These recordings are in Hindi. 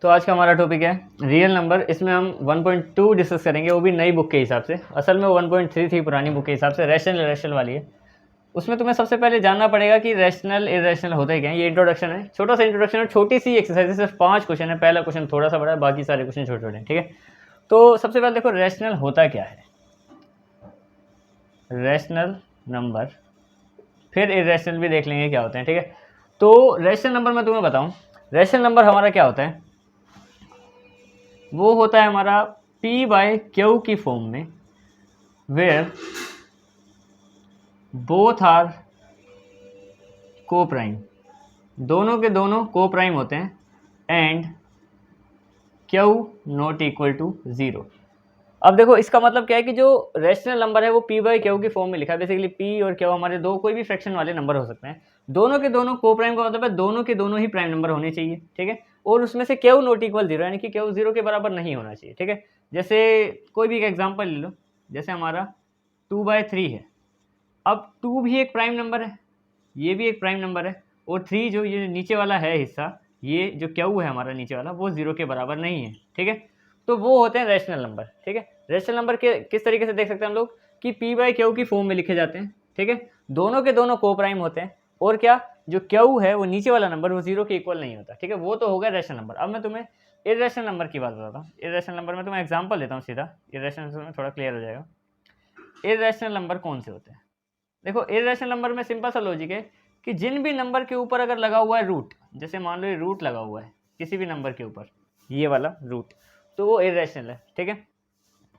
तो आज का हमारा टॉपिक है रियल नंबर। इसमें हम 1.2 डिस्कस करेंगे, वो भी नई बुक के हिसाब से। असल में वो 1.3 थी पुरानी बुक के हिसाब से, रैशनल इरेशनल वाली है। उसमें तुम्हें सबसे पहले जानना पड़ेगा कि रैशनल इरेशनल होता है क्या। ये इंट्रोडक्शन है, छोटा सा इंट्रोडक्शन है, छोटी सी एक्सरसाइज है, सिर्फ 5 क्वेश्चन है। पहला क्वेश्चन थोड़ा सा बड़ा है, बाकी सारे क्वेश्चन छोटे छोटे हैं, ठीक है। तो सबसे पहले देखो रैशनल होता क्या है, रैशनल नंबर, फिर इरेशनल भी देख लेंगे क्या होते हैं, ठीक है। तो रैशनल नंबर मैं तुम्हें बताऊं, रैशनल नंबर हमारा क्या होता है, वो होता है हमारा p/q की फॉर्म में, where both are coprime, दोनों के दोनों को प्राइम होते हैं, and q not equal to 0। अब देखो इसका मतलब क्या है कि जो रैशनल नंबर है वो p/q की फॉर्म में लिखा है। बेसिकली p और q हमारे दो कोई भी फ्रैक्शन वाले नंबर हो सकते हैं, दोनों के दोनों को प्राइम का मतलब है दोनों के दोनों ही प्राइम नंबर होने चाहिए, ठीक है। और उसमें से q नॉट इक्वल 0 यानी कि q 0 के बराबर नहीं होना चाहिए, ठीक है। जैसे कोई भी एक एग्जांपल ले लो, जैसे हमारा 2/3 है। अब 2 भी एक प्राइम नंबर है, ये भी एक प्राइम नंबर है, और 3 जो ये नीचे वाला है हिस्सा, ये जो q है हमारा नीचे वाला, वो 0 के बराबर नहीं है, ठीक है। तो वो होते हैं रैशनल नंबर, ठीक है। रैशनल नंबर के किस तरीके से देख सकते हैं हम लोग कि p/q की फॉर्म में लिखे जाते हैं, ठीक है। दोनों के दोनों को प्राइम होते हैं, और क्या जो q है वो नीचे वाला नंबर वो 0 के इक्वल नहीं होता, ठीक है। वो तो होगा रैशनल नंबर। अब मैं तुम्हें इर्रेशनल नंबर की बात बताता हूँ। इर्रेशनल नंबर में तुम्हें एग्जाम्पल देता हूँ सीधा, इर्रेशनल में थोड़ा क्लियर हो जाएगा। इर्रेशनल नंबर कौन से होते हैं, देखो इर्रेशनल नंबर में सिंपल सा लॉजिक है कि जिन भी नंबर के ऊपर अगर लगा हुआ है रूट, जैसे मान लो ये रूट लगा हुआ है किसी भी नंबर के ऊपर, ये वाला रूट, तो वो इर्रेशनल है, ठीक है।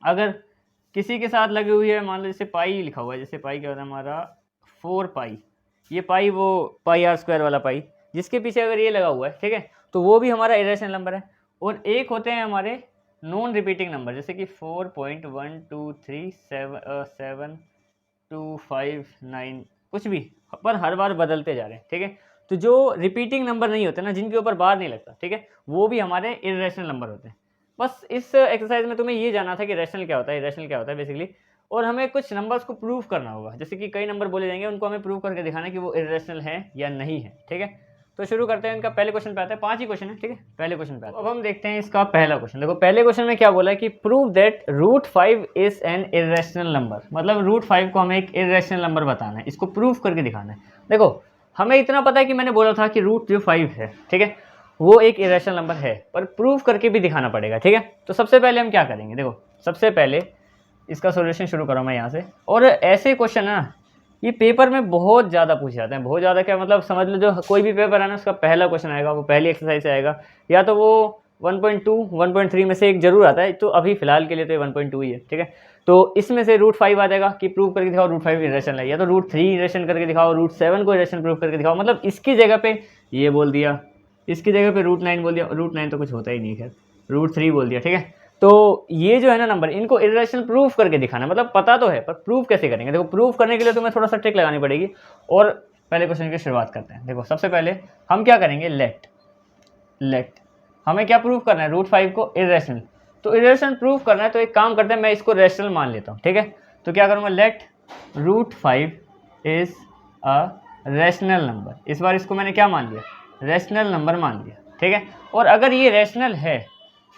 अगर किसी के साथ लगी हुई है, मान लो जैसे पाई लिखा हुआ है, जैसे पाई क्या होता है हमारा 4π, ये पाई वो πr² वाला पाई, जिसके पीछे अगर ये लगा हुआ है, ठीक है, तो वो भी हमारा इरेशनल नंबर है। और एक होते हैं हमारे नॉन रिपीटिंग नंबर, जैसे कि 4.123 7 2 5 9 कुछ भी, पर हर बार बदलते जा रहे हैं, ठीक है। तो जो रिपीटिंग नंबर नहीं होते ना, जिनके ऊपर बार नहीं लगता, ठीक है, वो भी हमारे इरेशनल नंबर होते हैं। बस इस एक्सरसाइज में तुम्हें ये जाना था कि रैशनल क्या होता है, इरेशनल क्या होता है बेसिकली, और हमें कुछ नंबर्स को प्रूव करना होगा। जैसे कि कई नंबर बोले जाएंगे, उनको हमें प्रूव करके दिखाना है कि वो इरेशनल है या नहीं है, ठीक है। तो शुरू करते हैं। इनका पहले क्वेश्चन पे आता है, 5 ही क्वेश्चन है, ठीक है। पहले क्वेश्चन पे आता है, अब हम देखते हैं इसका पहला क्वेश्चन। देखो पहले क्वेश्चन में क्या बोला है कि prove that √5 is an irrational number, मतलब √5 को हमें एक इरेशनल नंबर बताना है, इसको प्रूव करके दिखाना है। देखो हमें इतना पता है कि मैंने बोला था कि √5 है, ठीक है, वो एक इरेशनल नंबर है, पर प्रूव करके भी दिखाना पड़ेगा, ठीक है। तो सबसे पहले हम क्या करेंगे, देखो सबसे पहले इसका सॉल्यूशन शुरू करो मैं यहाँ से। और ऐसे क्वेश्चन है ना, ये पेपर में बहुत ज़्यादा पूछे जाते हैं, बहुत ज़्यादा क्या मतलब समझ लो, जो कोई भी पेपर है ना उसका पहला क्वेश्चन आएगा, वो पहली एक्सरसाइज से आएगा, या तो वो 1.2 1.3 में से एक जरूर आता है। तो अभी फिलहाल के लिए तो 1.2 ही है, ठीक है। तो इसमें से √5 आ जाएगा कि प्रूव करके दिखाओ √5 इरेशनल है, या तो √3 इरेशन करके दिखाओ, √7 को इरेशन प्रूव करके दिखाओ। मतलब इसकी जगह पे ये बोल दिया, इसकी जगह पे √9 बोल दिया, √9 तो कुछ होता ही नहीं है, √3 बोल दिया, ठीक है। तो ये जो है ना नंबर, इनको इरेशनल प्रूफ करके दिखाना, मतलब पता तो है पर प्रूफ कैसे करेंगे। देखो प्रूफ करने के लिए तुम्हें थोड़ा सा ट्रिक लगानी पड़ेगी। और पहले क्वेश्चन की शुरुआत करते हैं। देखो सबसे पहले हम क्या करेंगे, लेट हमें क्या प्रूफ करना है, √5 को इरेशनल। तो इरेशनल प्रूफ करना है, तो एक काम करते हैं, मैं इसको रैशनल मान लेता हूँ, ठीक है। तो क्या करूँगा, let √5 is a rational number. इस बार इसको मैंने क्या मान लिया, रैशनल नंबर मान लिया, ठीक है। और अगर ये रैशनल है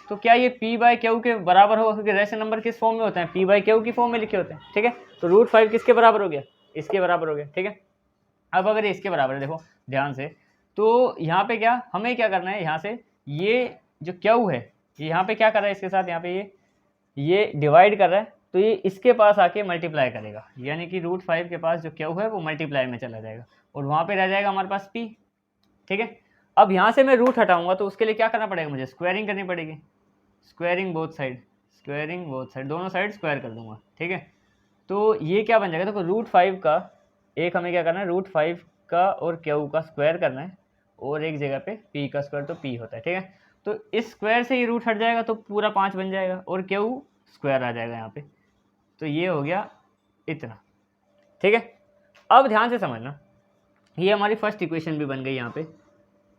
तो क्या ये p/q के बराबर होगा, क्योंकि रैशनल नंबर किस फॉर्म में होते हैं, p/q की फॉर्म में लिखे होते हैं, ठीक है। तो √5 किसके बराबर हो गया, इसके बराबर हो गया, ठीक है। अब अगर इसके बराबर है, देखो ध्यान से, तो यहाँ पे क्या हमें क्या करना है, यहाँ से ये जो q है ये यहाँ पे क्या कर रहा है, इसके साथ यहाँ पे ये डिवाइड कर रहा है, तो ये इसके पास आके मल्टीप्लाई करेगा, यानी कि √5 के पास जो q है वो मल्टीप्लाई में चला जाएगा, और वहाँ पे रह जाएगा हमारे पास p, ठीक है। अब यहाँ से मैं रूट हटाऊंगा, तो उसके लिए क्या करना पड़ेगा, मुझे स्क्वायरिंग करनी पड़ेगी, स्क्वायरिंग बोथ साइड, दोनों साइड स्क्वायर कर दूंगा, ठीक है। तो ये क्या बन जाएगा, देखो √5 का एक हमें क्या करना है, √5 का और q का स्क्वायर करना है, और एक जगह पे p का स्क्वायर, तो p होता है, ठीक है। तो इस स्क्वायर से ये रूट हट जाएगा, तो पूरा 5 बन जाएगा, और q स्क्वायर आ जाएगा यहाँ पे, तो ये हो गया इतना, ठीक है। अब ध्यान से समझना, ये हमारी फर्स्ट इक्वेशन भी बन गई यहाँ पे।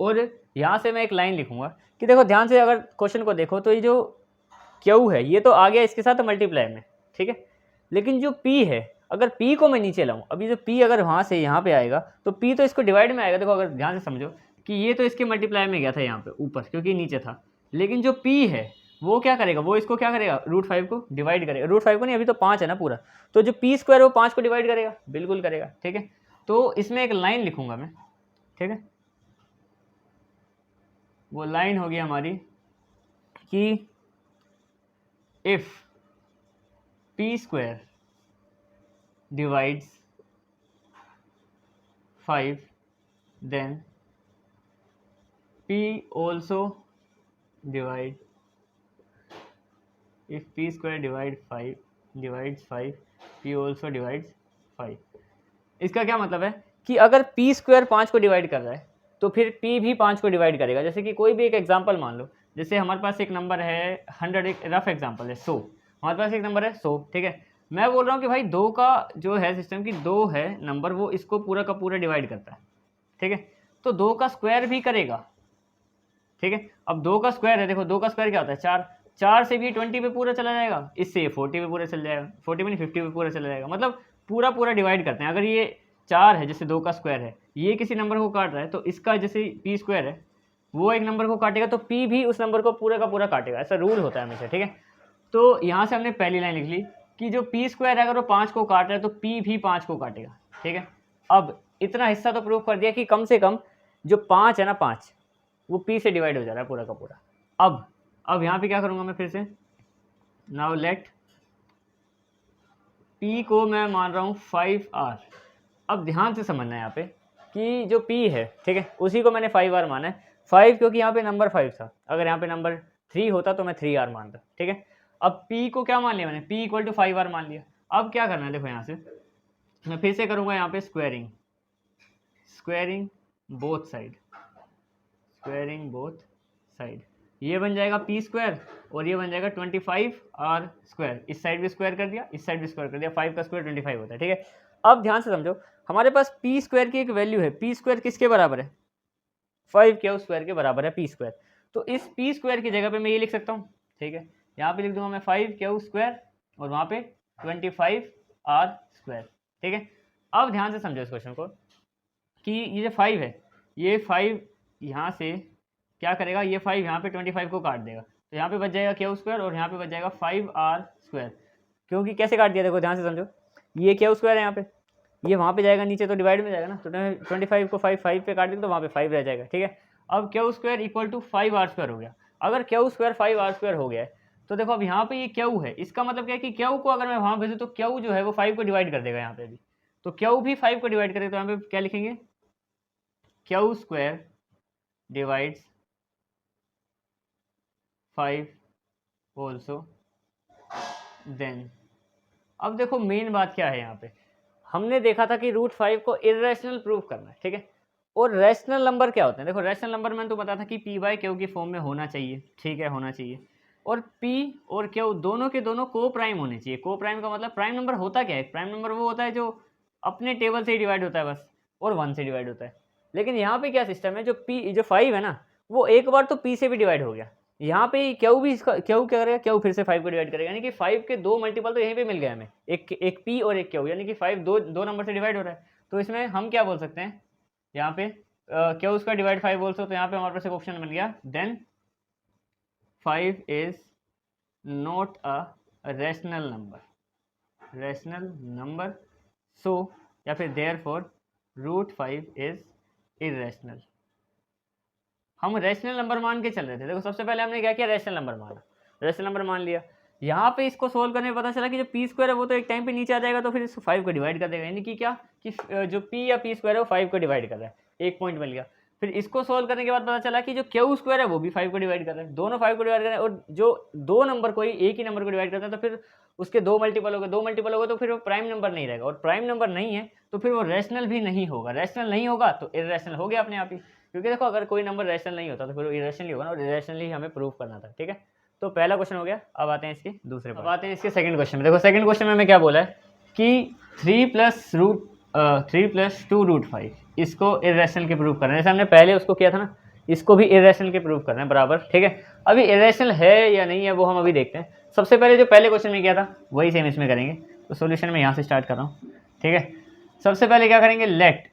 और यहाँ से मैं एक लाइन लिखूंगा कि देखो ध्यान से अगर क्वेश्चन को देखो, तो ये जो q है ये तो आ गया इसके साथ मल्टीप्लाई में, ठीक है। लेकिन जो p है, अगर p को मैं नीचे लाऊं, अभी जो p अगर वहाँ से यहाँ पे आएगा, तो p तो इसको डिवाइड में आएगा। देखो अगर ध्यान से समझो कि ये तो इसके मल्टीप्लाई में गया था यहाँ पे ऊपर, क्योंकि नीचे था, लेकिन जो p है वो क्या करेगा, वो इसको क्या करेगा, √5 को डिवाइड करेगा, √5 को नहीं, अभी तो 5 है ना पूरा, तो जो p स्क्वायर वो 5 को डिवाइड करेगा, बिल्कुल करेगा, ठीक है। तो इसमें एक लाइन लिखूंगा मैं, ठीक है, वो लाइन होगी हमारी कि if p square divides 5 then p also divide, if p square divides 5 p also divides 5। इसका क्या मतलब है कि अगर p स्क्वायर 5 को डिवाइड कर रहा है तो फिर p भी 5 को डिवाइड करेगा। जैसे कि कोई भी एक एग्जांपल मान लो, जैसे हमारे पास एक नंबर है 100, एक रफ एग्जांपल है 100, हमारे पास एक नंबर है 100, ठीक है। मैं बोल रहा हूँ कि भाई 2 का जो है सिस्टम की 2 है नंबर, वो इसको पूरा का पूरा डिवाइड करता है, ठीक है। तो 2 का स्क्वायर भी करेगा, ठीक है। अब 2 का स्क्वायर है, देखो 2 का स्क्वायर क्या होता है 4, 4 से भी 20 पे पूरा चला जाएगा, इससे 40 पे पूरा चल जाएगा, 40 में नहीं 50 पे पूरा चला जाएगा, मतलब पूरा पूरा डिवाइड करते हैं। अगर ये 4 है, जैसे 2 का स्क्वायर है, ये किसी नंबर को काट रहा है, तो इसका जैसे p स्क्वायर है वो एक नंबर को काटेगा तो p भी उस नंबर को पूरा का पूरा काटेगा, ऐसा रूल होता है हमेशा, ठीक है। तो यहाँ से हमने पहली लाइन लिख ली कि जो p स्क्वायर है अगर वो 5 को काट रहा है तो p भी 5 को काटेगा, ठीक है। अब इतना हिस्सा तो प्रूव कर दिया कि कम से कम जो 5 है ना, 5 वो p से डिवाइड हो जा रहा है पूरा का पूरा। अब यहाँ पे क्या करूँगा मैं फिर से, नाउ लेट p को मैं मान रहा हूँ 5r। अब ध्यान से समझना है यहाँ पे कि जो p है, ठीक है, उसी को मैंने 5r माना है, 5 क्योंकि यहाँ पे नंबर 5 था, अगर यहाँ पे नंबर 3 होता तो मैं 3r मानता, ठीक है। अब p को क्या मान लिया मैंने, p इक्वल टू 5r मान लिया। अब क्या करना है, देखो यहाँ से मैं फिर से करूँगा यहाँ पे squaring both side, squaring both side, ये बन जाएगा p स्क्वायर और ये बन जाएगा 25r स्क्वायर, इस साइड भी स्क्वायर कर दिया, इस साइड भी स्क्वायर कर दिया, 5 का स्क्वायर 25 होता है, ठीक है। अब ध्यान से समझो, हमारे पास p स्क्वायर की एक वैल्यू है, p स्क्वायर किसके बराबर है, 5 क्यू स्क्वायर के बराबर है p स्क्वायर। तो इस p स्क्वायर की जगह पे मैं ये लिख सकता हूँ, ठीक है, यहाँ पे लिख दूंगा मैं 5 क्यू स्क्वायर और वहाँ पे 25r स्क्वायर, ठीक है। अब ध्यान से समझो इस क्वेश्चन को कि ये जो 5 है, ये 5 यहाँ से क्या करेगा, ये 5 यहाँ पे 25 को काट देगा, तो यहाँ पे बच जाएगा क्यू स्क्वायर और यहाँ पे बच जाएगा 5r स्क्वायर। क्योंकि कैसे काट दिया, देखो ध्यान से समझो, ये क्यू स्क्वायर है यहाँ पे, ये वहाँ पे जाएगा नीचे तो डिवाइड में जाएगा ना, तो 25 को 5 पे काट देंगे तो वहाँ पे 5 रह जाएगा, ठीक है। अब q square equal to 5r square हो गया। अगर क्यू स्क्वायर 5r स्क्वायर हो गया है तो देखो अब यहाँ पे ये क्यू है, इसका मतलब क्या है कि क्यू को अगर मैं वहाँ भेजूँ तो क्यू जो है वो 5 को डिवाइड कर देगा यहाँ पे भी, तो क्यू भी 5 को डिवाइड करेगा, तो यहाँ पे क्या लिखेंगे, q square divides 5 also then. अब देखो मेन बात क्या है, यहाँ पे हमने देखा था कि √5 को इरेशनल प्रूव करना है, ठीक है। और रैशनल नंबर क्या होते हैं, देखो रैशनल नंबर मैंने तो बताया था कि p/q की फॉर्म में होना चाहिए, ठीक है, होना चाहिए। और p और q दोनों के दोनों को प्राइम होने चाहिए। को प्राइम का मतलब, प्राइम नंबर होता क्या है, प्राइम नंबर वो होता है जो अपने टेबल से ही डिवाइड होता है बस, और 1 से डिवाइड होता है। लेकिन यहाँ पे क्या सिस्टम है, जो 5 है ना, वो एक बार तो p से भी डिवाइड हो गया, यहाँ पे क्यू भी इसका क्यू क्या करेगा, क्यू फिर से 5 को डिवाइड करेगा, यानी कि 5 के 2 मल्टीपल तो यहीं पे मिल गया हमें, एक p और एक क्यू, यानी कि 5 दो नंबर से डिवाइड हो रहा है। तो इसमें हम क्या बोल सकते हैं, यहाँ पे क्यू उसका डिवाइड 5 बोलते, तो यहाँ पे हमारे पास एक ऑप्शन मिल गया, then 5 is not a rational number, so या फिर देयरफॉर √5 इज इरेशनल। हम रैशनल नंबर मान के चल रहे थे, देखो सबसे पहले हमने क्या किया, रैशनल नंबर मान लिया। यहाँ पे इसको सोल्व करने में पता चला कि जो p स्क्वायर है वो तो एक टाइम पे नीचे आ जाएगा, तो फिर इसको 5 को डिवाइड कर देगा, यानी कि क्या कि जो p या p स्क्वायर है वो 5 को डिवाइड कर रहा है, एक पॉइंट मिल गया। फिर इसको सोल्व करने के बाद पता चला कि जो क्यू स्क्वायर है वो भी 5 को डिवाइड कर रहा है, दोनों 5 को डिवाइड कर रहे हैं, और जो दो नंबर को ही एक ही नंबर को डिवाइड करता है तो फिर उसके 2 मल्टीपल हो गए, तो फिर वो प्राइम नंबर नहीं रहेगा, और प्राइम नंबर नहीं है तो फिर वो रैशनल भी नहीं होगा, रैशनल नहीं होगा तो इरेशनल हो गया अपने आप ही, क्योंकि देखो अगर कोई नंबर रैशनल नहीं होता तो फिर वो इरेशनल ही होगा ना, और इरेशनली हमें प्रूव करना था, ठीक है। तो पहला क्वेश्चन हो गया। अब आते हैं इसके दूसरे, अब आते हैं इसके सेकंड क्वेश्चन में। देखो सेकंड क्वेश्चन में हमें क्या बोला है कि 3 + 2 √5 इसको इरेशनल के प्रूव करना है, जैसे हमने पहले उसको किया था ना, इसको भी इरेशनल के प्रूव करना है बराबर, ठीक है। अभी इरेशनल है या नहीं है वो हम अभी देखते हैं। सबसे पहले जो पहले क्वेश्चन में किया था वही सेम इसमें करेंगे, तो सोल्यूशन में यहाँ से स्टार्ट कर रहा हूँ, ठीक है। सबसे पहले क्या करेंगे, लेट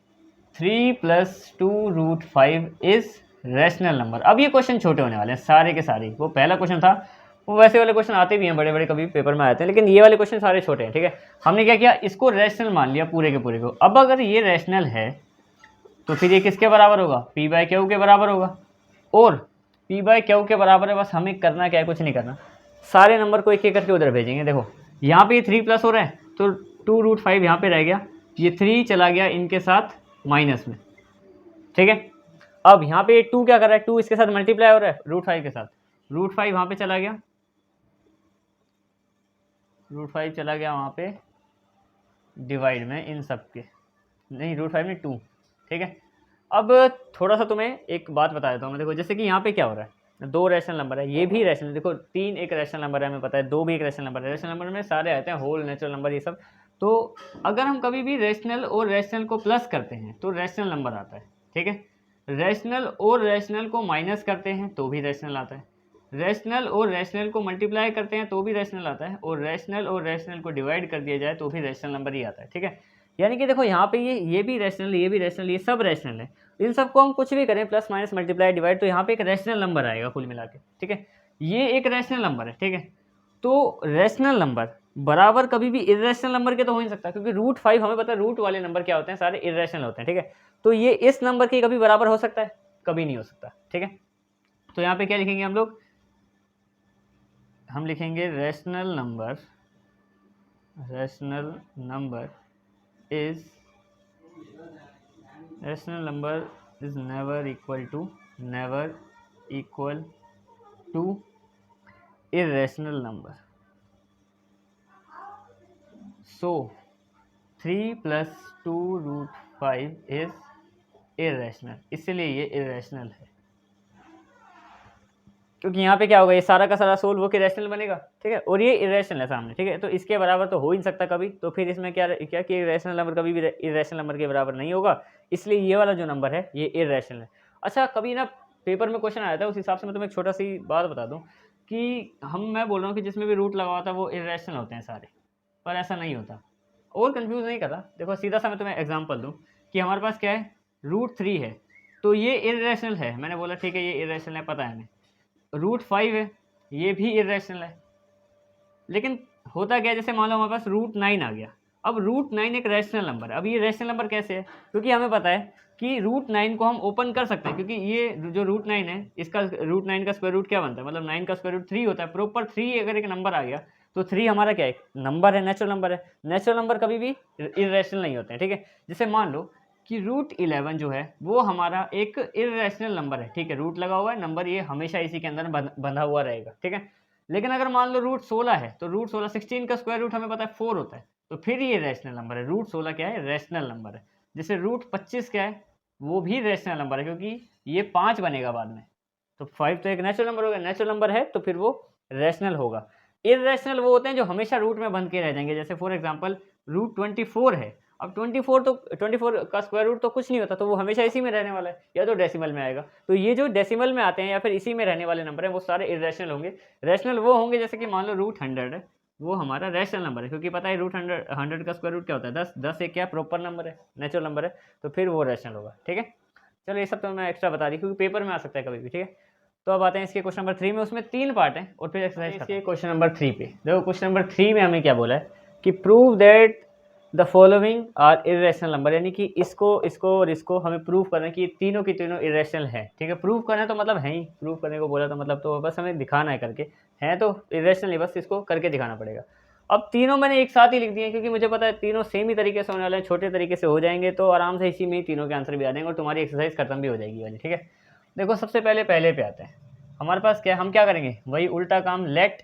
3 + 2 √5 इज रैशनल नंबर। अब ये क्वेश्चन छोटे होने वाले हैं सारे के सारे। वो पहला क्वेश्चन था, वो वैसे वाले क्वेश्चन आते भी हैं, बड़े बड़े कभी पेपर में आते हैं, लेकिन ये वाले क्वेश्चन सारे छोटे हैं, ठीक है। हमने क्या किया, इसको रैशनल मान लिया पूरे के पूरे को। अब अगर ये रैशनल है तो फिर ये किसके बराबर होगा, पी बाय क्यू के बराबर होगा। और पी बाय क्यू के बराबर है, बस हमें करना क्या है, कुछ नहीं करना, सारे नंबर को एक एक करके उधर भेजेंगे। देखो यहाँ पे ये 3 प्लस हो रहा है तो 2√5 यहाँ पे रह गया, ये 3 चला गया इनके साथ माइनस में, ठीक है। अब यहाँ पे 2 क्या कर रहा है, 2 इसके साथ मल्टीप्लाई हो रहा है √5 के साथ, √5 वहाँ पे चला गया, √5 चला गया वहाँ पे डिवाइड में इन सब के, नहीं √5 में 2, ठीक है। अब थोड़ा सा तुम्हें एक बात बता देता हूँ मैं। देखो जैसे कि यहाँ पे क्या हो रहा है, 2 रैशनल नंबर है, ये भी रैशनल, देखो 3 एक रैशनल नंबर है, हमें पता है, 2 भी एक रैशनल नंबर है। रैशनल नंबर में सारे आते हैं होल, नेचुरल नंबर, ये सब। तो अगर हम कभी भी रैशनल और रैशनल को प्लस करते हैं तो रैशनल नंबर आता है, ठीक है। रैशनल और रैशनल को माइनस करते हैं तो भी रैशनल आता है, रैशनल और रैशनल को मल्टीप्लाई करते हैं तो भी रैशनल आता है, और रैशनल और रैशनल को डिवाइड कर दिया जाए तो भी रैशनल नंबर ही आता है, ठीक है। यानी कि देखो यहाँ पे ये भी रैशनल, ये भी रैशनल, ये सब रैशनल है। इन सबको हम कुछ भी करें, प्लस माइनस मल्टीप्लाई डिवाइड, तो यहाँ पे एक रैशनल नंबर आएगा कुल मिला के, ठीक है। ये एक रैशनल नंबर है, ठीक है। तो रैशनल नंबर बराबर कभी भी इर्रेशनल नंबर के तो हो नहीं सकता, क्योंकि √5 हमें पता है रूट वाले नंबर क्या होते हैं, सारे इर्रेशनल होते हैं, ठीक है। तो ये इस नंबर के कभी बराबर हो सकता है, कभी नहीं हो सकता, ठीक है। तो यहाँ पे क्या लिखेंगे हम लोग, हम लिखेंगे rational number is never equal to irrational number. So 3 + 2√5 is irrational, इसलिए ये irrational है, क्योंकि यहाँ पे क्या होगा, ये सारा का सारा सोल्व होकर रैशनल बनेगा, ठीक है। और ये इरेशनल है सामने, ठीक है। तो इसके बराबर तो हो ही नहीं सकता कभी, तो फिर इसमें क्या कि रैशनल नंबर कभी भी इरेशनल नंबर के बराबर नहीं होगा, इसलिए ये वाला जो नंबर है ये इरेशनल है। अच्छा, कभी ना पेपर में क्वेश्चन आया था, उस हिसाब से मैं तुम्हें एक छोटा सी बात बता दूँ कि मैं बोल रहा हूँ कि जिसमें भी रूट लगा हुआ था वो इरेशनल होते हैं सारे, पर ऐसा नहीं होता। और कंफ्यूज नहीं कर रहा, देखो सीधा सा मैं तुम्हें एग्जांपल दूँ कि हमारे पास क्या है, √3 है, तो ये इरेशनल है, मैंने बोला ठीक है ये इरेशनल है, पता है हमें। √5 है, ये भी इरेशनल है, लेकिन होता क्या है, जैसे मान लो हमारे पास √9 आ गया। अब √9 एक रैशनल नंबर है। अब ये रैशनल नंबर कैसे है, क्योंकि हमें पता है कि √9 को हम ओपन कर सकते हैं, क्योंकि ये जो √9 है इसका √9 का स्क्वायर रूट क्या बनता है, मतलब 9 का स्क्वायर रूट 3 होता है। प्रॉपर 3 अगर एक नंबर आ गया तो 3 हमारा क्या है, नंबर है, नेचुरल नंबर है। नेचुरल नंबर कभी भी इरेशनल नहीं होते हैं, ठीक है। जैसे मान लो कि √11 जो है वो हमारा एक इरेशनल नंबर है, ठीक है। रूट लगा हुआ है, नंबर ये हमेशा इसी के अंदर बंधा हुआ रहेगा, ठीक है। लेकिन अगर मान लो √16 है तो √16 16 का स्क्वायर रूट हमें पता है 4 होता है, तो फिर ये रैशनल नंबर है। √16 क्या है, रैशनल नंबर है। जैसे √25 क्या है, वो भी रैशनल नंबर है, क्योंकि ये 5 बनेगा बाद में, तो 5 तो एक नेचुरल नंबर होगा, नेचुरल नंबर है तो फिर वो रैशनल होगा। इरेशनल वो होते हैं जो हमेशा रूट में बंध के रह जाएंगे। जैसे फॉर एग्जांपल √24 है, अब 24 का स्क्वायर रूट तो कुछ नहीं होता, तो वो हमेशा इसी में रहने वाला है, या तो डेसिमल में आएगा। तो ये जो डेसिमल में आते हैं या फिर इसी में रहने वाले नंबर हैं वो सारे इरेशनल होंगे। रैशनल वो होंगे जैसे कि मान लो √100 है, वो हमारा रैशनल नंबर है, क्योंकि पता है √100 का स्क्वायर रूट क्या होता है, 10 एक क्या प्रॉपर नंबर है, नेचुरल नंबर है, तो फिर वो रैशनल होगा, ठीक है। चलो ये सब तो मैं एक्स्ट्रा बता दी, क्योंकि पेपर में आ सकता है कभी भी, ठीक है। तो अब आते हैं इसके क्वेश्चन नंबर 3 में, उसमें 3 पार्ट हैं और फिर एक्सरसाइज इसके क्वेश्चन नंबर 3 पे। देखो क्वेश्चन नंबर 3 में हमें क्या बोला है कि prove that the following are irrational number, यानी कि इसको और इसको हमें प्रूव करना है कि ये तीनों की तीनों इरेशनल है, ठीक है। प्रूव करना है तो मतलब है ही, प्रूव करने को बोला तो मतलब तो बस हमें दिखाना है करके, है तो इरेशनल ही, बस इसको करके दिखाना पड़ेगा। अब तीनों मैंने एक साथ ही लिख दिए, क्योंकि मुझे पता है तीनों सेम ही तरीके से होने वाले हैं, छोटे तरीके से हो जाएंगे, तो आराम से इसी में ही तीनों के आंसर भी आ जाएंगे और तुम्हारी एक्सरसाइज खत्म भी हो जाएगी वाली, ठीक है। देखो सबसे पहले पे आते हैं, हमारे पास क्या, हम क्या करेंगे, वही उल्टा काम, लेट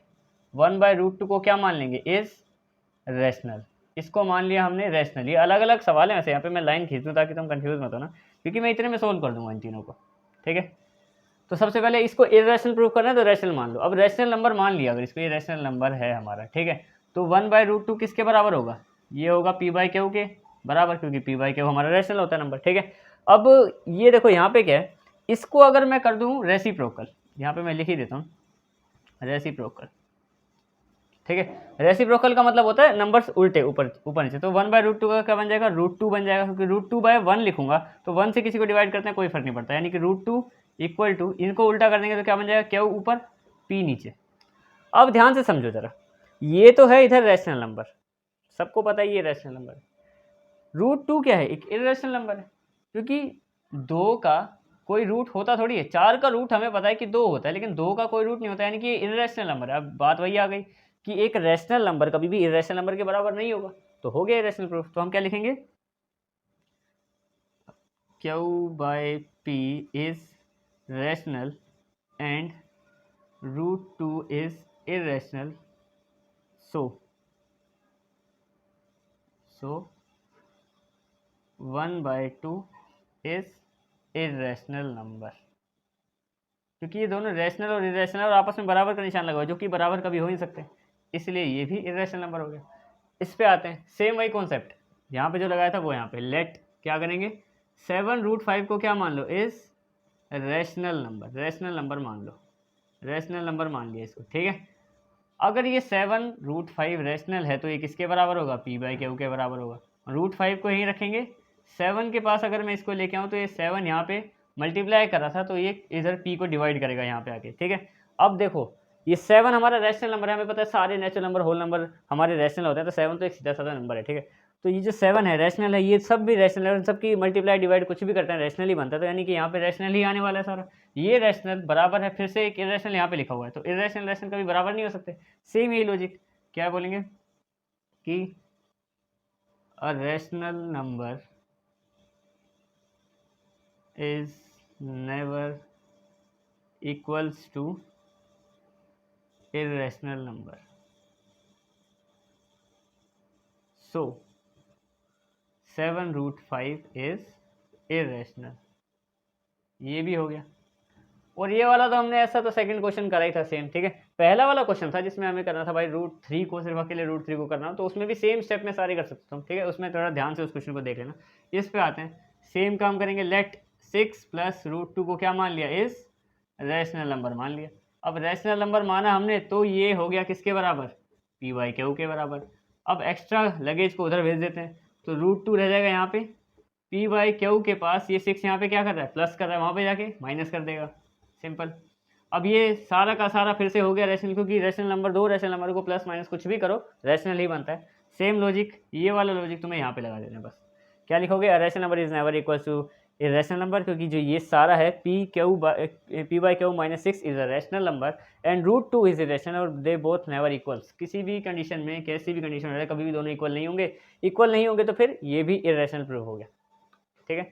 1/√2 को क्या मान लेंगे, इज रैशनल, इसको मान लिया हमने रैशनल। ये अलग अलग सवाल है वैसे, यहाँ पे मैं लाइन खींच दूँ ताकि तुम कंफ्यूज मत हो ना, क्योंकि मैं इतने में सोल्व कर दूंगा इन तीनों को, ठीक है। तो सबसे पहले इसको इरेशनल प्रूव करना है तो रैशनल मान लो। अब रैशनल नंबर मान लिया, अगर इसको ये रैशनल नंबर है हमारा, ठीक है, तो 1/√2 किसके बराबर होगा, ये होगा p/q के बराबर, क्योंकि p/q हमारा रैशनल होता है नंबर, ठीक है। अब ये देखो यहाँ पे क्या है, इसको अगर मैं कर दूँ रेसिप्रोकल, यहाँ पे मैं लिख ही देता हूँ रेसिप्रोकल, ठीक है। रेसिप्रोकल का मतलब होता है नंबर्स उल्टे ऊपर नीचे, तो 1/√2 का क्या बन जाएगा, √2 बन जाएगा, क्योंकि √2/1 लिखूंगा तो 1 से किसी को डिवाइड करते हैं कोई फर्क नहीं पड़ता, यानी कि √2 इक्वल टू, इनको उल्टा कर देंगे तो क्या बन जाएगा, क्यू ऊपर पी नीचे। अब ध्यान से समझो जरा, ये तो है इधर रैशनल नंबर, सबको पता है ये रैशनल नंबर है। √2 क्या है, एक इर्रेशनल नंबर है, क्योंकि 2 का कोई रूट होता थोड़ी है। 4 का रूट हमें पता है कि 2 होता है, लेकिन 2 का कोई रूट नहीं होता, यानी कि ये इर्रेशनल नंबर है। अब बात वही आ गई कि एक रैशनल नंबर कभी भी इर्रेशनल नंबर के बराबर नहीं होगा, तो हो गया इर्रेशनल प्रूफ। तो हम क्या लिखेंगे, Q/P is rational and √2 is irrational, so 1/2 is irrational number. क्योंकि ये दोनों रैशनल और इरेशनल और आपस में बराबर का निशान लगा हुआ है, जो कि बराबर कभी हो नहीं सकते, इसलिए ये भी इरेशनल नंबर हो गया। इस पे आते हैं, सेम वही कॉन्सेप्ट यहाँ पे जो लगाया था वो यहाँ पे। लेट क्या करेंगे, 7√5 को क्या मान लो, इस रैशनल नंबर, रैशनल नंबर मान लो, रैशनल नंबर मान लिया इसको, ठीक है। अगर ये 7√5 रैशनल है तो ये किसके बराबर होगा, P/Q के बराबर होगा। √5 को यहीं रखेंगे, 7 के पास अगर मैं इसको लेके आऊँ तो ये 7 यहाँ पे मल्टीप्लाई कर रहा था, तो ये इधर P को डिवाइड करेगा यहाँ पे आके, ठीक है। अब देखो ये 7 हमारा रैशनल नंबर है, हमें पता है सारे नेचुरल नंबर, होल नंबर हमारे रैशनल होते हैं, तो 7 तो एक सीधा साधा नंबर है, ठीक है। तो ये जो 7 है रैशनल है, ये सब भी रैशनल है, सबकी मल्टीप्लाई डिवाइड कुछ भी करते हैं रैशनल ही बनता है, तो यानी कि यहाँ पे रैशनल ही आने वाला है सारा। ये रैशनल बराबर है, फिर से एक इरेशनल यहाँ पे लिखा हुआ है, तो इरेशनल रैशनल कभी बराबर नहीं हो सकते। सेम यही लॉजिक, क्या बोलेंगे कि a rational number is never equals to irrational number, so 7√5 is irrational। ये भी हो गया। और ये वाला तो हमने ऐसा तो सेकंड क्वेश्चन करा ही था सेम, ठीक है। पहला वाला क्वेश्चन था जिसमें हमें करना था भाई √3 को, सिर्फ अकेले √3 को करना, तो उसमें भी सेम स्टेप में सारे कर सकता हूँ, ठीक है। उसमें थोड़ा ध्यान से उस क्वेश्चन को देख लेना। इस पे आते हैं, सेम काम करेंगे। लेट 6 + √2 को क्या मान लिया, इस रैशनल नंबर मान लिया। अब रैशनल नंबर माना हमने, तो ये हो गया किसके बराबर, P/Q के बराबर। अब एक्स्ट्रा लगेज को उधर भेज देते हैं, तो √2 रह जाएगा यहाँ पे, P/Q के पास ये 6 यहाँ पे क्या कर रहा है, प्लस कर रहा है, वहाँ पे जाके माइनस कर देगा, सिंपल। अब ये सारा का सारा फिर से हो गया रैशनल, क्योंकि रैशनल नंबर, दो रैशनल नंबर को प्लस माइनस कुछ भी करो रैशनल ही बनता है। सेम लॉजिक, ये वाला लॉजिक तुम्हें यहाँ पे लगा देना है बस। क्या लिखोगे, a rational number is never equal to irrational number, क्योंकि जो ये सारा है P/Q - 6 is a rational number and √2 is irrational, और दे बोथ नेवर इक्वल्स। किसी भी कंडीशन में, कैसी भी कंडीशन हो जाए, कभी भी दोनों इक्वल नहीं होंगे। इक्वल नहीं होंगे तो फिर ये भी इरेशनल प्रूफ हो गया, ठीक है।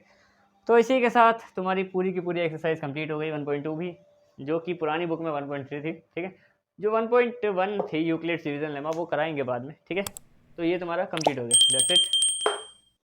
तो इसी के साथ तुम्हारी पूरी की पूरी एक्सरसाइज कंप्लीट हो गई, 1.2 भी, जो कि पुरानी बुक में 1.3 थी, ठीक है। जो 1.1 थी यूक्लिड्स डिवीजन लेमा, वो कराएंगे बाद में, ठीक है। तो ये तुम्हारा कंप्लीट हो गया, दैट्स इट।